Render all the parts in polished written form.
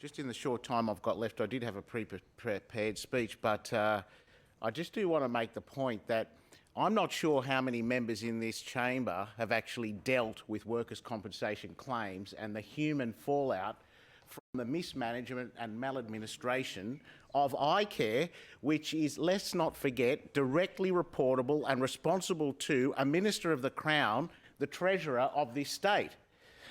Just in the short time I've got left, I did have a pre-prepared speech, but I just do want to make the point that I'm not sure how many members in this chamber have actually dealt with workers' compensation claims and the human fallout from the mismanagement and maladministration of icare, which is, let's not forget, directly reportable and responsible to a Minister of the Crown, the Treasurer of this state.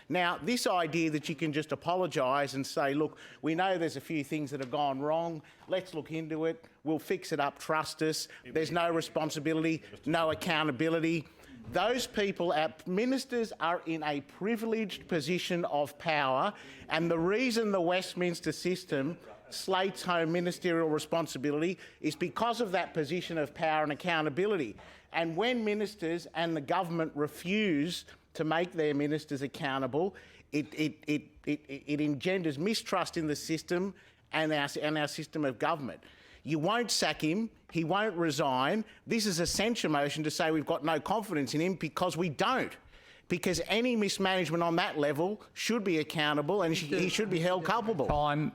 Now, this idea that you can just apologise and say, look, we know there's a few things that have gone wrong, let's look into it, we'll fix it up, trust us, there's no responsibility, no accountability. Those people, our ministers, are in a privileged position of power, and the reason the Westminster system slates home ministerial responsibility is because of that position of power and accountability. And when ministers and the government refuse to make their ministers accountable, it engenders mistrust in the system and our system of government. You won't sack him, he won't resign. This is a censure motion to say we've got no confidence in him, because we don't. Because any mismanagement on that level should be accountable and he should be held culpable. Time.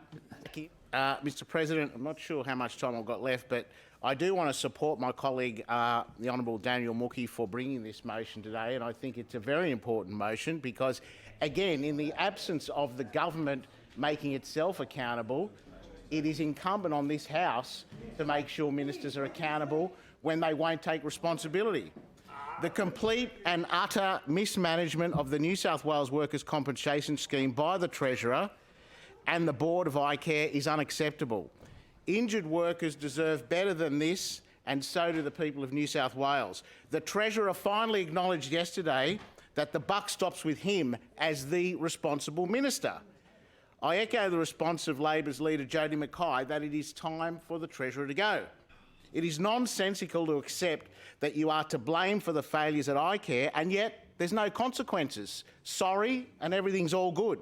Mr President, I'm not sure how much time I've got left, but I do want to support my colleague, the Honourable Daniel Mookhey, for bringing this motion today, and I think it's a very important motion because, again, in the absence of the government making itself accountable, it is incumbent on this House to make sure ministers are accountable when they won't take responsibility. The complete and utter mismanagement of the New South Wales Workers' Compensation Scheme by the Treasurer and the Board of icare is unacceptable. Injured workers deserve better than this, and so do the people of New South Wales. The Treasurer finally acknowledged yesterday that the buck stops with him as the responsible minister. I echo the response of Labor's leader Jody Mackay that it is time for the Treasurer to go. It is nonsensical to accept that you are to blame for the failures at icare and yet there's no consequences. Sorry, and everything's all good.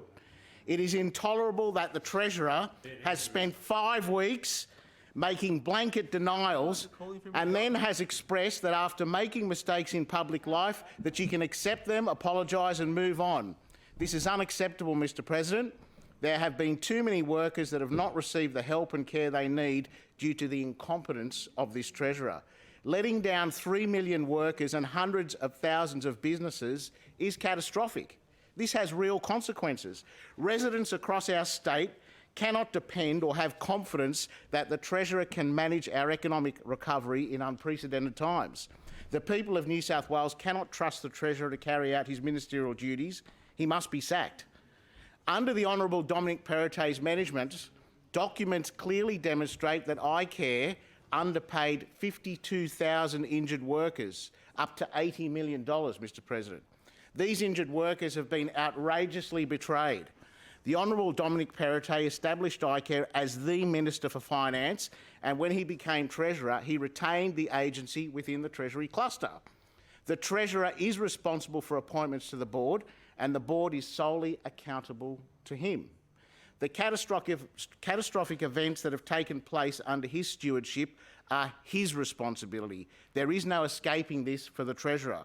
It is intolerable that the Treasurer has spent 5 weeks making blanket denials and then has expressed that after making mistakes in public life that you can accept them, apologise and move on. This is unacceptable, Mr President. There have been too many workers that have not received the help and care they need due to the incompetence of this Treasurer. Letting down 3 million workers and hundreds of thousands of businesses is catastrophic. This has real consequences. Residents across our state cannot depend or have confidence that the Treasurer can manage our economic recovery in unprecedented times. The people of New South Wales cannot trust the Treasurer to carry out his ministerial duties. He must be sacked. Under the Honourable Dominic Perrottet's management, documents clearly demonstrate that icare underpaid 52,000 injured workers, up to $80 million, Mr President. These injured workers have been outrageously betrayed. The Honourable Dominic Perrottet established icare as the Minister for Finance, and when he became Treasurer, he retained the agency within the Treasury cluster. The Treasurer is responsible for appointments to the Board, and the Board is solely accountable to him. The catastrophic events that have taken place under his stewardship are his responsibility. There is no escaping this for the Treasurer.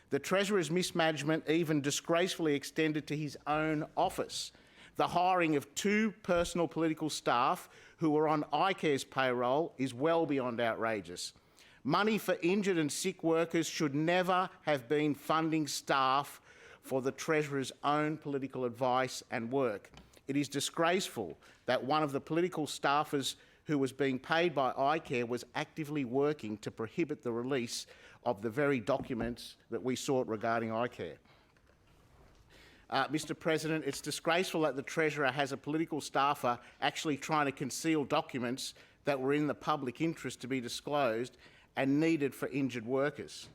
The Treasurer's mismanagement even disgracefully extended to his own office. The hiring of 2 personal political staff who were on icare's payroll is well beyond outrageous. Money for injured and sick workers should never have been funding staff for the Treasurer's own political advice and work. It is disgraceful that one of the political staffers who was being paid by icare was actively working to prohibit the release of the very documents that we sought regarding icare. Mr President, it's disgraceful that the Treasurer has a political staffer actually trying to conceal documents that were in the public interest to be disclosed and needed for injured workers.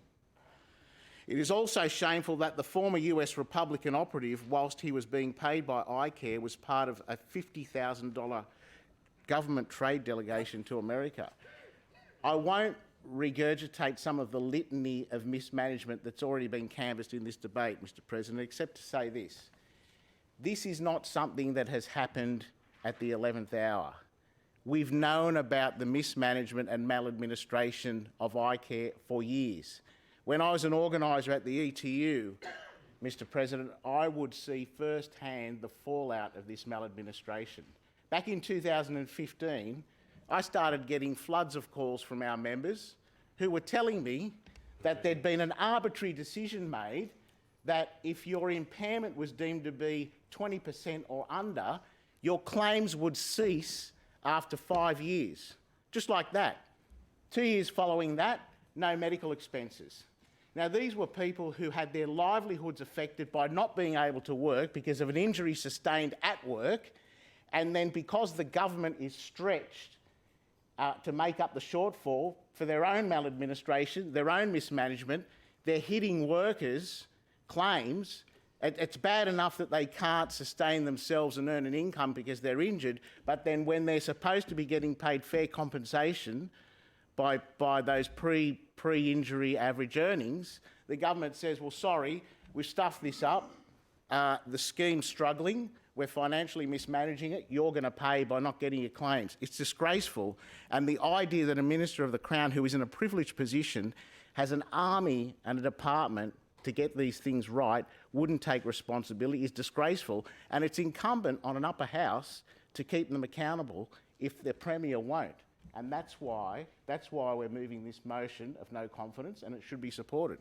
It is also shameful that the former US Republican operative, whilst he was being paid by icare, was part of a $50,000 government trade delegation to America. I won't regurgitate some of the litany of mismanagement that's already been canvassed in this debate, Mr President, except to say this. This is not something that has happened at the 11th hour. We've known about the mismanagement and maladministration of icare for years. When I was an organiser at the ETU, Mr President, I would see firsthand the fallout of this maladministration. back in 2015, I started getting floods of calls from our members who were telling me that there'd been an arbitrary decision made that if your impairment was deemed to be 20% or under, your claims would cease after 5 years. Just like that. 2 years following that, no medical expenses. Now, these were people who had their livelihoods affected by not being able to work because of an injury sustained at work, and then because the government is stretched to make up the shortfall for their own maladministration, their own mismanagement, they're hitting workers' claims. It's bad enough that they can't sustain themselves and earn an income because they're injured, but then when they're supposed to be getting paid fair compensation by those pre-injury average earnings, the government says, well, sorry, we've stuffed this up, the scheme's struggling, we're financially mismanaging it, you're going to pay by not getting your claims. It's disgraceful. And the idea that a Minister of the Crown who is in a privileged position has an army and a department to get these things right, wouldn't take responsibility, is disgraceful. And it's incumbent on an upper house to keep them accountable if the Premier won't. And that's why we're moving this motion of no confidence, and it should be supported.